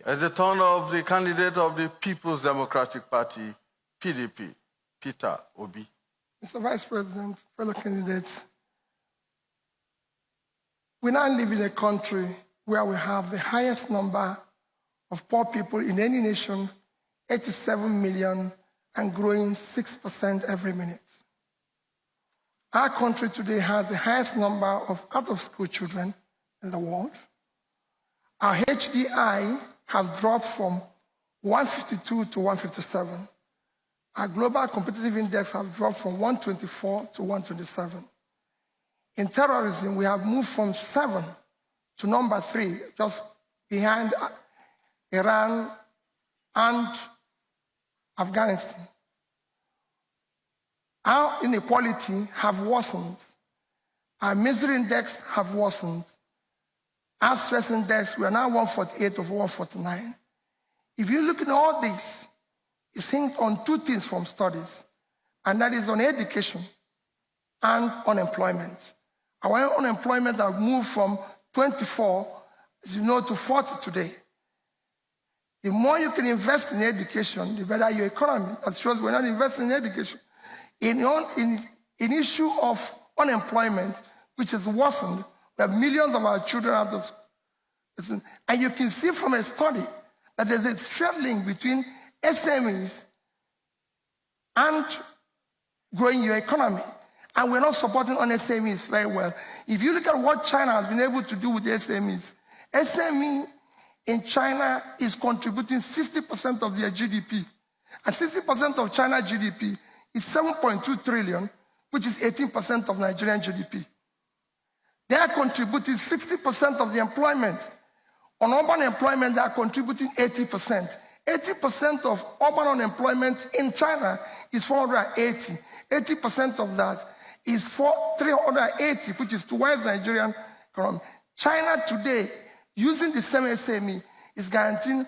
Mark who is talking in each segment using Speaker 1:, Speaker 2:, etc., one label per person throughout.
Speaker 1: As the turn of the candidate of the People's Democratic Party, PDP, Peter Obi.
Speaker 2: Mr. Vice President, fellow candidates, we now live in a country where we have the highest number of poor people in any nation, 87 million, and growing 6% every minute. Our country today has the highest number of out-of-school children in the world. Our HDI has dropped from 152 to 157. Our global competitive index has dropped from 124 to 127. In terrorism, we have moved from 7 to number 3, just behind Iran and Afghanistan. Our inequality have worsened. Our misery index have worsened. Our stress index, we are now 148 over 149. If you look at all this, it's hinged on 2 things from studies, and that is on education and unemployment. Our unemployment has moved from 24, as you know, to 40 today. The more you can invest in education, the better your economy. That shows we're not investing in education. In issue of unemployment, which has worsened, we have millions of our children out of school. And you can see from a study that there's a straight link between SMEs and growing your economy. And we're not supporting on SMEs very well. If you look at what China has been able to do with the SMEs, SME in China is contributing 60% of their GDP. And 60% of China's GDP is 7.2 trillion, which is 18% of Nigerian GDP. They are contributing 60% of the employment. On urban employment, they are contributing 80%. 80% of urban unemployment in China is 480. 80% of that is 380, which is towards Nigerian economy. China today, using the same SME, is guaranteeing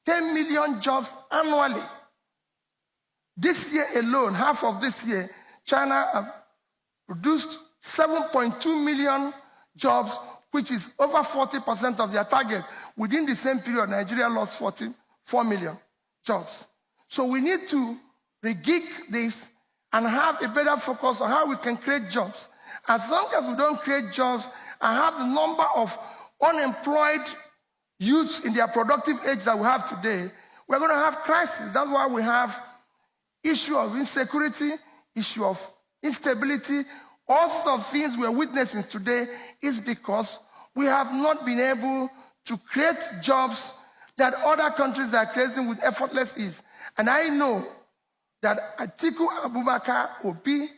Speaker 2: 10 million jobs annually. This year alone, half of this year, China have produced 7.2 million jobs, which is over 40% of their target. Within the same period, Nigeria lost 44 million jobs. So we need to re-gig this and have a better focus on how we can create jobs. As long as we don't create jobs and have the number of unemployed youths in their productive age that we have today, we're going to have crisis. That's why we have issue of insecurity, issue of instability. All sorts of things we're witnessing today is because we have not been able to create jobs that other countries are creating with effortless ease. And I know that Excerpts Obi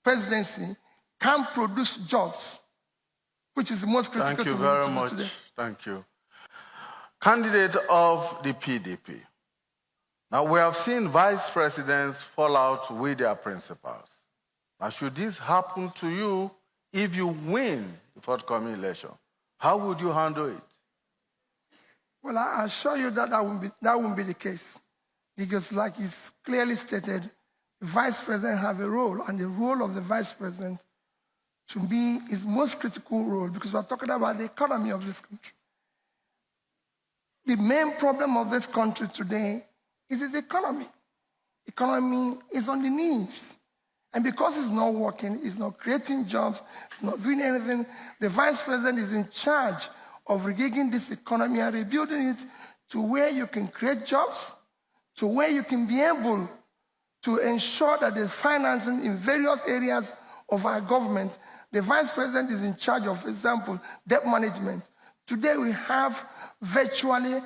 Speaker 2: presidency can produce jobs, which is the most critical.
Speaker 1: Thank you very much. Today. Thank you. Candidate of the PDP. Now, we have seen vice presidents fall out with their principals. Now, should this happen to you if you win the forthcoming election, how would you handle it?
Speaker 2: Well, I assure you that that won't be the case. Because like it's clearly stated, the vice president have a role, and the role of the vice president, to me, is most critical role, because we're talking about the economy of this country. The main problem of this country today is its economy. Economy is on the knees. And because it's not working, it's not creating jobs, it's not doing anything, the vice president is in charge of regigging this economy and rebuilding it to where you can create jobs, to where you can be able to ensure that there's financing in various areas of our government. The vice president is in charge of, for example, debt management. Today we have virtually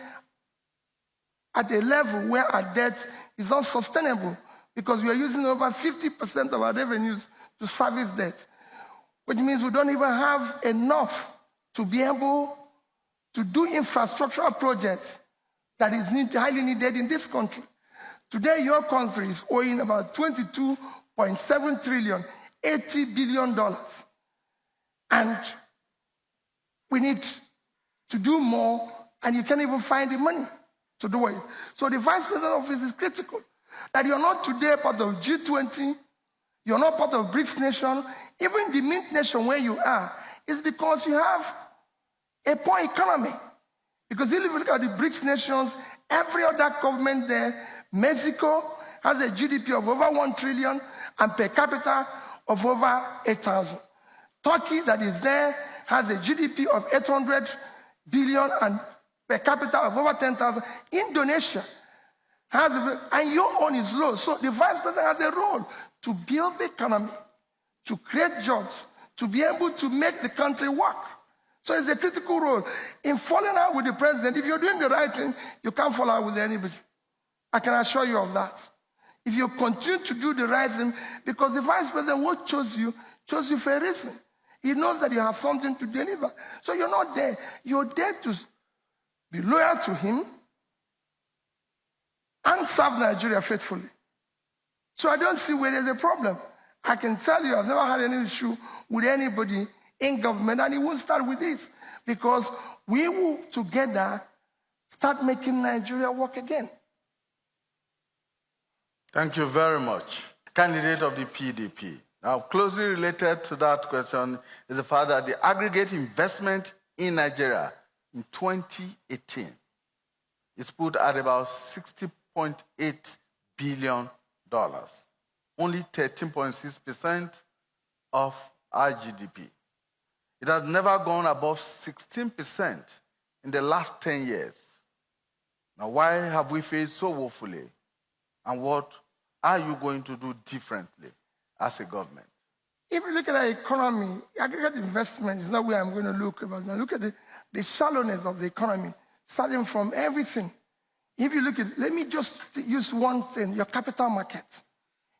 Speaker 2: at a level where our debt is unsustainable because we are using over 50% of our revenues to service debt, which means we don't even have enough to be able to do infrastructural projects that is highly needed in this country. Today, your country is owing about 22.7 trillion, $80 billion. And we need to do more, and you can't even find the money to do it. So the vice president office is critical. That you're not today part of G20, you're not part of BRICS nation, even the Mint nation where you are, is because you have a poor economy. Because if you look at the BRICS nations, every other government there, Mexico has a GDP of over 1 trillion and per capita of over 8,000. Turkey, that is there, has a GDP of 800 billion and per capita of over 10,000. Indonesia has, and your own is low. So the vice president has a role to build the economy, to create jobs, to be able to make the country work. So it's a critical role. In falling out with the president, if you're doing the right thing, you can't fall out with anybody. I can assure you of that. If you continue to do the right thing, because the vice president who chose you for a reason. He knows that you have something to deliver. So you're not there. You're there to be loyal to him and serve Nigeria faithfully. So I don't see where there's a problem. I can tell you I've never had any issue with anybody in government, and it won't start with this, because we will together start making Nigeria work again.
Speaker 1: Thank you very much. Candidate of the PDP. Now, closely related to that question is the fact that the aggregate investment in Nigeria in 2018 is put at about $60.8 billion, only 13.6% of our GDP. It has never gone above 16% in the last 10 years. Now, why have we failed so woefully? And what are you going to do differently as a government?
Speaker 2: If you look at the economy, aggregate investment is not where I'm going to look about. Now look at the shallowness of the economy, starting from everything. If you look at, let me just use one thing, your capital market.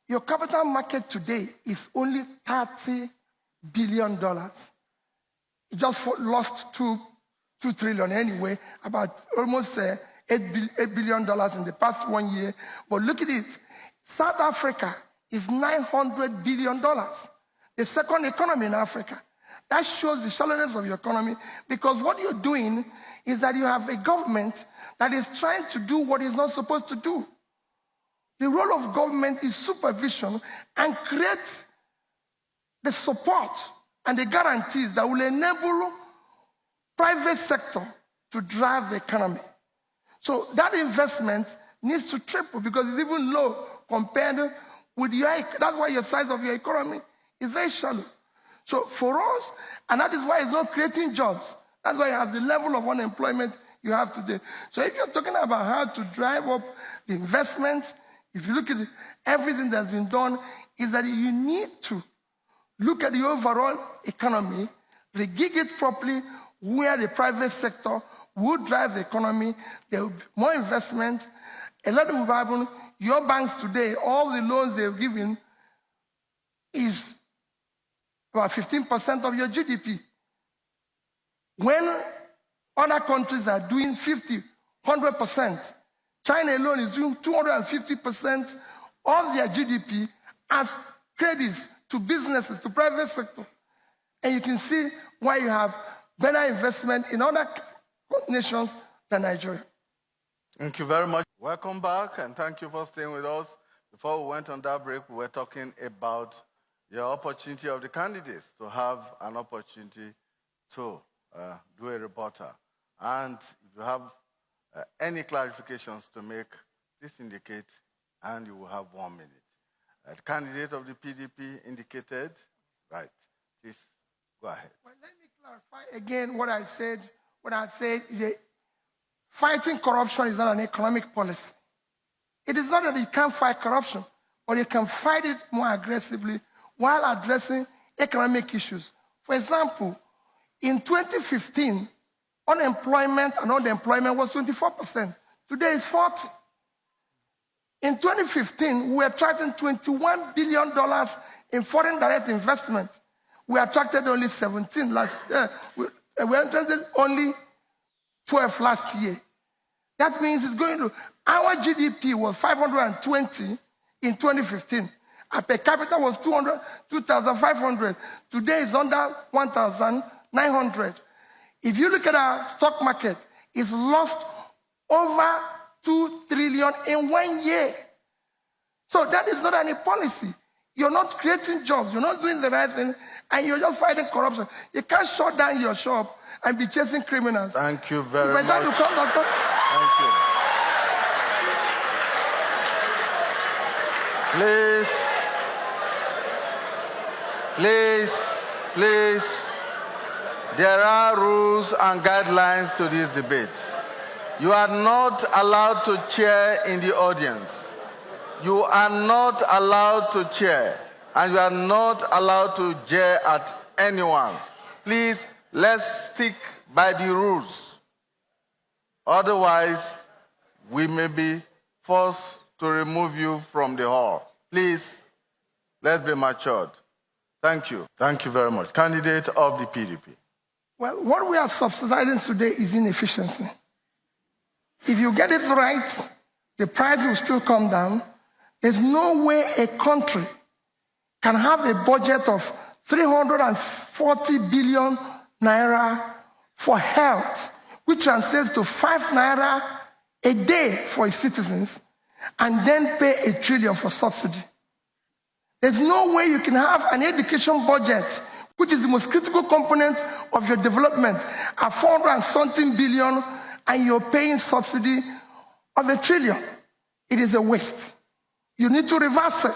Speaker 2: Your capital market today is only $30 billion. It just lost $2 trillion anyway, about almost $8 billion in the past 1 year. But look at it. South Africa is $900 billion, the second economy in Africa. That shows the shallowness of your economy, because what you're doing is that you have a government that is trying to do what it's not supposed to do. The role of government is supervision and create the support and the guarantees that will enable private sector to drive the economy. So that investment needs to triple, because it's even low compared with that's why your size of your economy is very shallow. So for us, and that is why it's not creating jobs. That's why you have the level of unemployment you have today. So if you're talking about how to drive up the investment, if you look at everything that's been done, is that you need to look at the overall economy, regig it properly, where the private sector would drive the economy. There will be more investment. A lot will happen. Your banks today, all the loans they're giving is about 15% of your GDP. When other countries are doing 50, 100%, China alone is doing 250% of their GDP as credits to businesses, to private sector. And you can see why you have better investment in other nations than Nigeria.
Speaker 1: Thank you very much. Welcome back, and thank you for staying with us. Before we went on that break, we were talking about the opportunity of the candidates to have an opportunity to do a reporter. And if you have any clarifications to make, please indicate, and you will have 1 minute. The candidate of the PDP indicated, right, please go ahead.
Speaker 2: Well, let me clarify again what I said. What I said, fighting corruption is not an economic policy. It is not that you can't fight corruption, but you can fight it more aggressively while addressing economic issues. For example, in 2015, unemployment and underemployment was 24%. Today it's 40%. In 2015, we attracted $21 billion in foreign direct investment. We attracted only 17 last year. We attracted only 12 last year. That means it's going to, our GDP was 520 in 2015. Our per capita was 2,500. Today it's under 1,900. If you look at our stock market, it's lost over 2 trillion in 1 year. So that is not any policy. You're not creating jobs. You're not doing the right thing, and you're just fighting corruption. You can't shut down your shop and be chasing criminals.
Speaker 1: Thank you very much.
Speaker 2: To come down, sir.
Speaker 1: Thank you. Please. There are rules and guidelines to this debate. You are not allowed to cheer in the audience. You are not allowed to cheer, and you are not allowed to jeer at anyone. Please, let's stick by the rules. Otherwise, we may be forced to remove you from the hall. Please, let's be matured. Thank you. Thank you very much. Candidate of the PDP.
Speaker 2: Well, what we are subsidizing today is inefficiency. If you get it right, the price will still come down. There's no way a country can have a budget of 340 billion naira for health, which translates to 5 naira a day for its citizens, and then pay 1 trillion for subsidy. There's no way you can have an education budget, which is the most critical component of your development, at 400 and something billion, and you're paying subsidy of 1 trillion. It is a waste. You need to reverse it,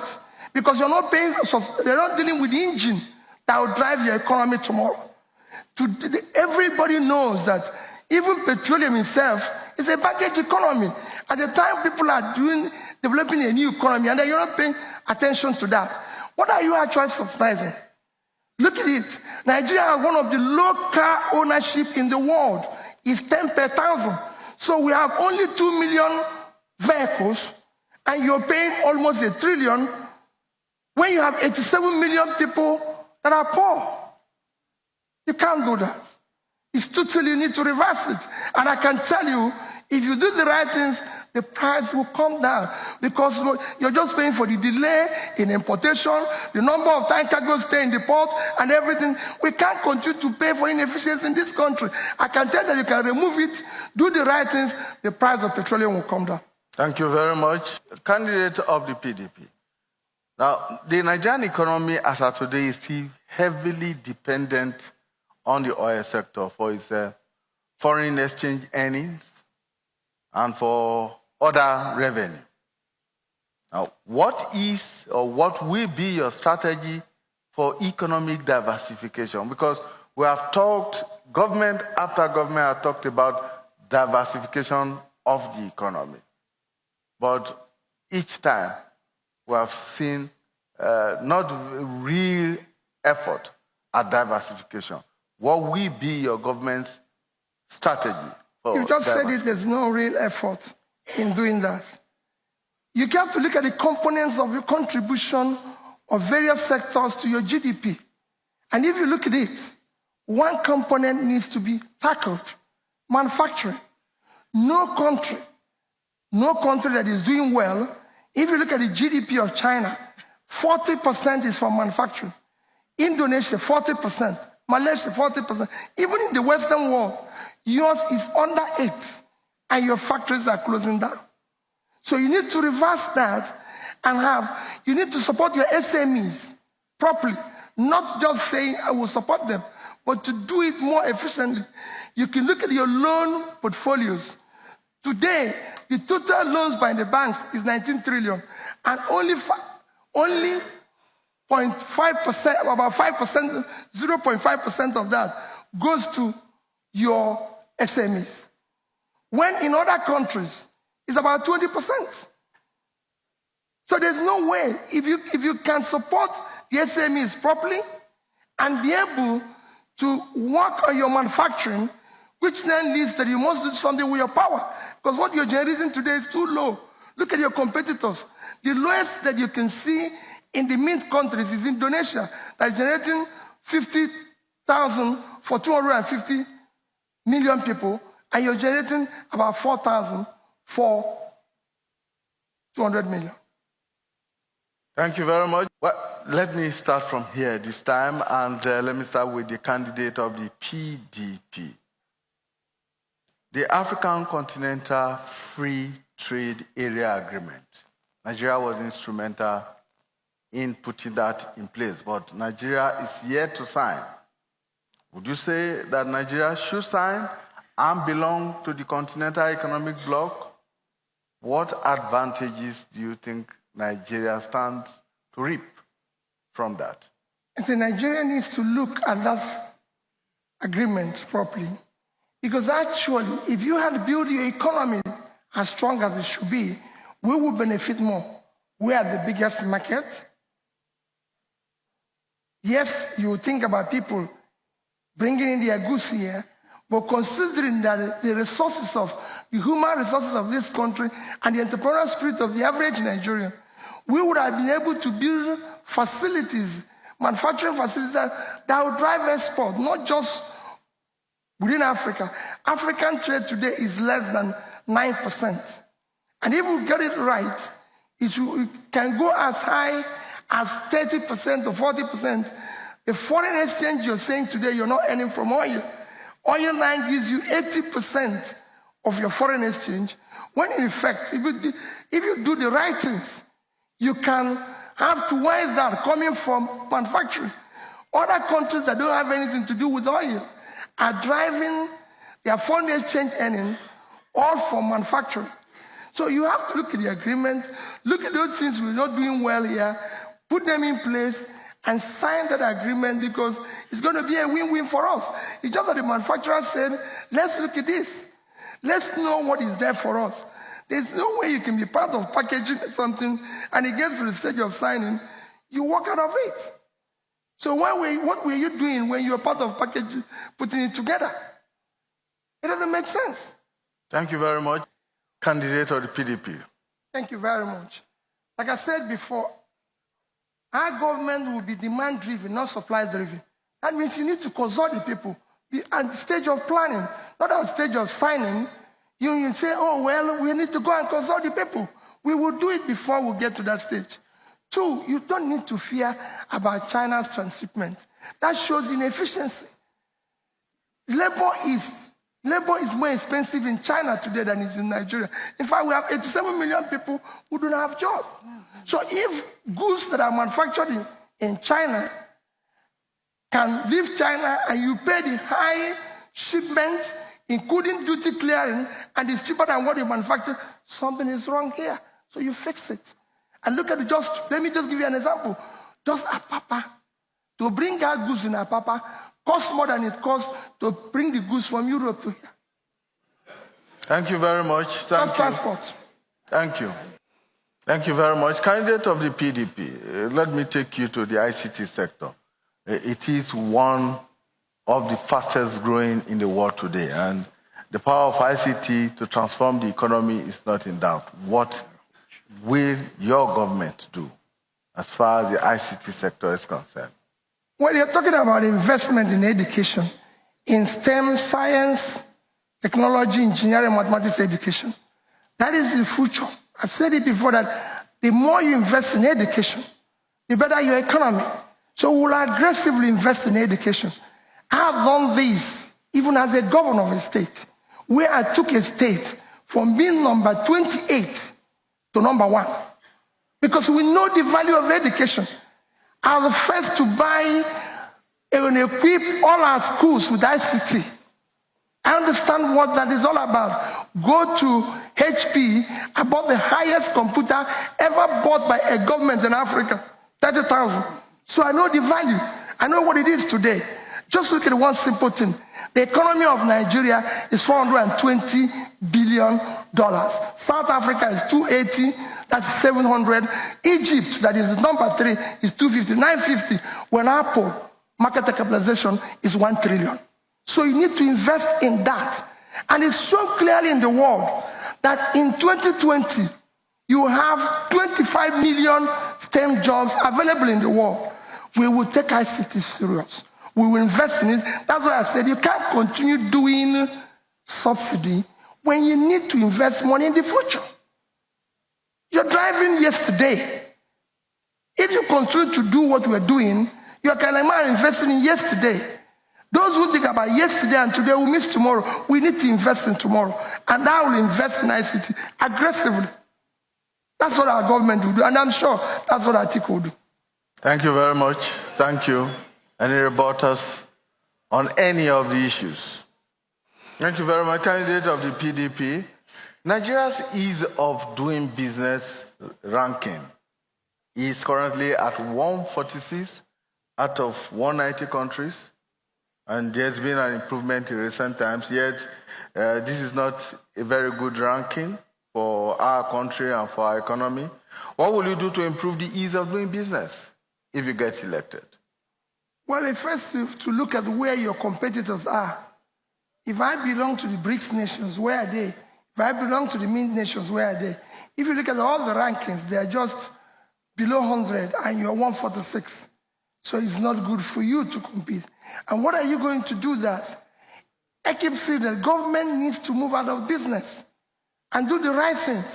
Speaker 2: because you're not paying, they're not dealing with the engine that will drive your economy tomorrow. Everybody knows that even petroleum itself is a baggage economy. At the time people are developing a new economy, and then you're not paying attention to that. What are you actually subsidizing? Look at it. Nigeria has one of the low car ownership in the world. It's 10 per thousand. So we have only 2 million vehicles, and you're paying almost 1 trillion when you have 87 million people that are poor. You can't do that. It's totally, you need to reverse it. And I can tell you, if you do the right things, the price will come down, because you're just paying for the delay in importation, the number of time cargoes stay in the port, and everything. We can't continue to pay for inefficiency in this country. I can tell that you can remove it, do the right things, the price of petroleum will come down.
Speaker 1: Thank you very much. Candidate of the PDP. Now, the Nigerian economy as of today is still heavily dependent on the oil sector for its foreign exchange earnings and for other revenue. Now, what is or what will be your strategy for economic diversification? Because we have talked, government after government have talked about diversification of the economy. But each time we have seen not real effort at diversification. What will be your government's strategy?
Speaker 2: You just said it, there's no real effort in doing that. You have to look at the components of your contribution of various sectors to your GDP. And if you look at it, one component needs to be tackled: manufacturing. No country that is doing well, if you look at the GDP of China, 40% is from manufacturing. Indonesia, 40%. Malaysia, 40%. Even in the Western world, yours is under 8, and your factories are closing down. So you need to reverse that and you need to support your SMEs properly. Not just saying, I will support them, but to do it more efficiently. You can look at your loan portfolios. Today, the total loans by the banks is 19 trillion, and only 0.5%, about 5%, 0.5% of that goes to your SMEs. When in other countries, it's about 20%. So there's no way, if you can support the SMEs properly and be able to work on your manufacturing, which then leads that you must do something with your power. Because what you're generating today is too low. Look at your competitors. The lowest that you can see in the mint countries is Indonesia, that's generating 50,000 for 250 million people, and you're generating about 4,000 for 200 million.
Speaker 1: Thank you very much. Well, let me start from here this time, and let me start with the candidate of the PDP. The African Continental Free Trade Area Agreement. Nigeria was instrumental in putting that in place, but Nigeria is yet to sign. Would you say that Nigeria should sign and belong to the Continental Economic Bloc? What advantages do you think Nigeria stands to reap from that?
Speaker 2: I think Nigeria needs to look at that agreement properly. Because actually, if you had built your economy as strong as it should be, we will benefit more. We are the biggest market. Yes, you think about people bringing in their goods here, but considering that the resources of the human resources of this country and the entrepreneurial spirit of the average Nigerian, we would have been able to build facilities, manufacturing facilities that will drive export, not just within Africa. African trade today is less than 9%. And if we get it right, it can go as high as 30% or 40%. The foreign exchange you're saying today you're not earning from oil. Oil line gives you 80% of your foreign exchange, when in effect, if you do the right things, you can have twice that coming from manufacturing. Other countries that don't have anything to do with oil are driving their foreign exchange earning all from manufacturing. So you have to look at the agreement, look at those things we're not doing well here, put them in place, and sign that agreement, because it's going to be a win-win for us. It's just that the manufacturer said, let's look at this. Let's know what is there for us. There's no way you can be part of packaging something and it gets to the stage of signing, you walk out of it. So what were you doing when you were part of packaging, putting it together? It doesn't make sense.
Speaker 1: Thank you very much. Candidate of the PDP.
Speaker 2: Thank you very much. Like I said before, our government will be demand-driven, not supply-driven. That means you need to consult the people. Be at the stage of planning, not at the stage of signing. You say, oh, well, we need to go and consult the people. We will do it before we get to that stage. Two, you don't need to fear about China's transshipment. That shows inefficiency. Labor is more expensive in China today than it is in Nigeria. In fact, we have 87 million people who don't have jobs. So if goods that are manufactured in China can leave China and you pay the high shipment, including duty clearing, and it's cheaper than what you manufacture, something is wrong here. So you fix it. And look at it, let me just give you an example. Just Apapa, to bring our goods in Apapa, costs more than it costs to bring the goods from Europe to here.
Speaker 1: Thank you very much. Thank you.
Speaker 2: Transport.
Speaker 1: Thank you. Thank you very much. Candidate of the PDP, let me take you to the ICT sector. It is one of the fastest growing in the world today, and the power of ICT to transform the economy is not in doubt. What will your government do as far as the ICT sector is concerned?
Speaker 2: Well, you're talking about investment in education, in STEM, science, technology, engineering, mathematics education. That is the future. I've said it before that the more you invest in education, the better your economy. So we'll aggressively invest in education. I've done this even as a governor of a state, where I took a state from being number 28 to number 1. Because we know the value of education. I was the first to buy and equip all our schools with ICT. I understand what that is all about. Go to HP, I bought the highest computer ever bought by a government in Africa, 30,000. So I know the value. I know what it is today. Just look at one simple thing. The economy of Nigeria is $420 billion. South Africa is 280, that's 700. Egypt, that is number 3, is 250, 950. When Apple market capitalization is 1 trillion. So you need to invest in that. And it's shown clearly in the world that in 2020, you have 25 million STEM jobs available in the world. We will take ICT serious. We will invest in it. That's why I said you can't continue doing subsidy when you need to invest money in the future. You're driving yesterday. If you continue to do what we're doing, you're kind of investing in yesterday. Those who think about yesterday and today will miss tomorrow. We need to invest in tomorrow. And I will invest in ICT aggressively. That's what our government will do. And I'm sure that's what Atiku will do.
Speaker 1: Thank you very much. Thank you. Any rebuttals on any of the issues. Thank you very much, candidate of the PDP. Nigeria's ease of doing business ranking is currently at 146 out of 190 countries, and there's been an improvement in recent times, yet this is not a very good ranking for our country and for our economy. What will you do to improve the ease of doing business if you get elected?
Speaker 2: Well, first to look at where your competitors are. If I belong to the BRICS nations, where are they? If I belong to the MINT nations, where are they? If you look at all the rankings, they are just below 100 and you're 146. So it's not good for you to compete. And what are you going to do that? I keep saying that government needs to move out of business and do the right things.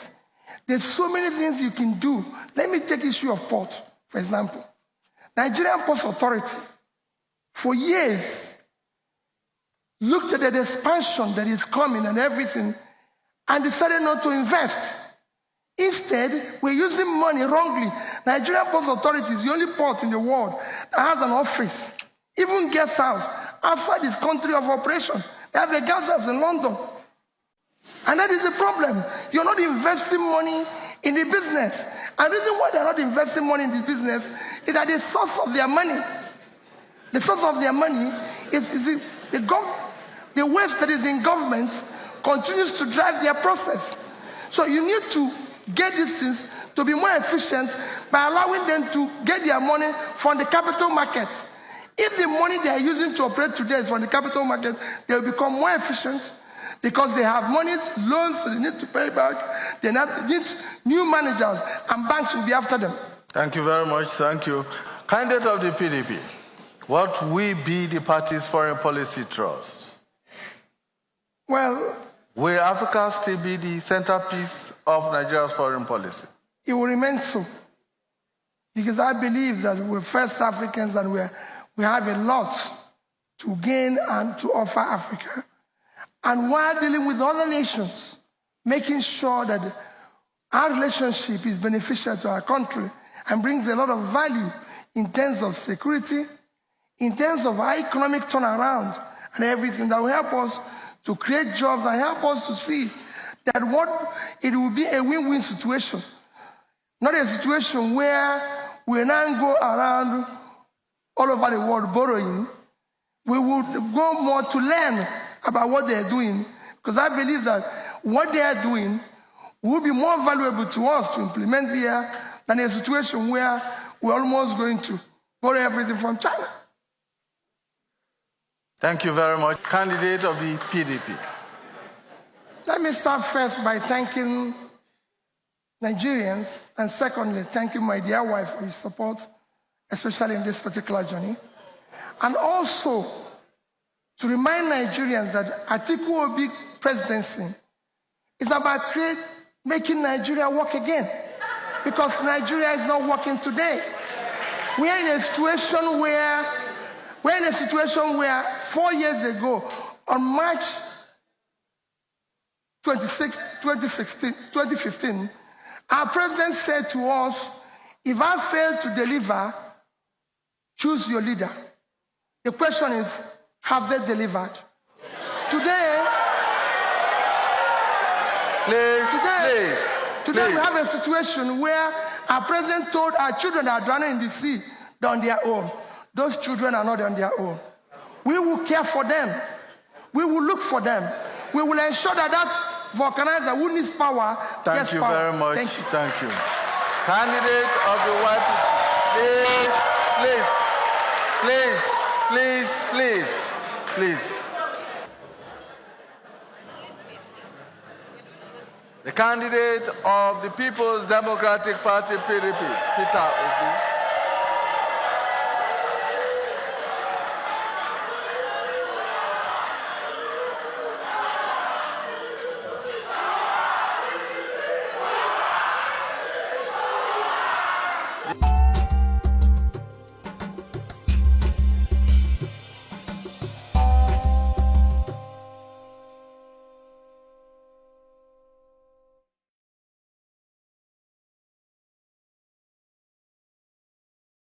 Speaker 2: There's so many things you can do. Let me take the issue of port, for example. Nigerian Ports Authority, for years, looked at the expansion that is coming and everything and decided not to invest. Instead, we're using money wrongly. Nigerian Ports Authority is the only port in the world that has an office, even guest house, outside this country of operation. They have a guest house in London. And that is the problem. You're not investing money in the business. And the reason why they're not investing money in the business is that the source of their money, is the waste that is in government continues to drive their process. So you need to get these things to be more efficient by allowing them to get their money from the capital market. If the money they are using to operate today is from the capital market, they will become more efficient because they have monies, loans that they need to pay back. They need new managers, and banks will be after them.
Speaker 1: Thank you very much. Thank you. Candidate of the PDP, what will be the party's foreign policy thrust?
Speaker 2: Well,
Speaker 1: will Africa still be the centerpiece of Nigeria's foreign policy?
Speaker 2: It will remain so. Because I believe that we're first Africans and we have a lot to gain and to offer Africa. And while dealing with other nations, making sure that our relationship is beneficial to our country and brings a lot of value in terms of security, in terms of our economic turnaround and everything that will help us to create jobs and help us to see that it will be a win-win situation. Not a situation where we now go around all over the world borrowing. We will go more to learn about what they're doing, because I believe that what they are doing will be more valuable to us to implement here than a situation where we're almost going to borrow everything from China.
Speaker 1: Thank you very much. Candidate of the PDP.
Speaker 2: Let me start first by thanking Nigerians, and secondly, thanking my dear wife for his support, especially in this particular journey. And also to remind Nigerians that Atiku Obi presidency is about making Nigeria work again. Because Nigeria is not working today. We are in a situation where 4 years ago, on March 26, 2015, our president said to us, if I fail to deliver, choose your leader. The question is, have they delivered? Today we have a situation where our president told our children are drowning in the sea, they're on their own. Those children are not on their own. We will care for them. We will look for them. We will ensure that vulcanizer who needs power gets power.
Speaker 1: Thank you very much.
Speaker 2: Thank you.
Speaker 1: Thank you. Candidate of the White please. The candidate of the People's Democratic Party, PDP, Peter Obi.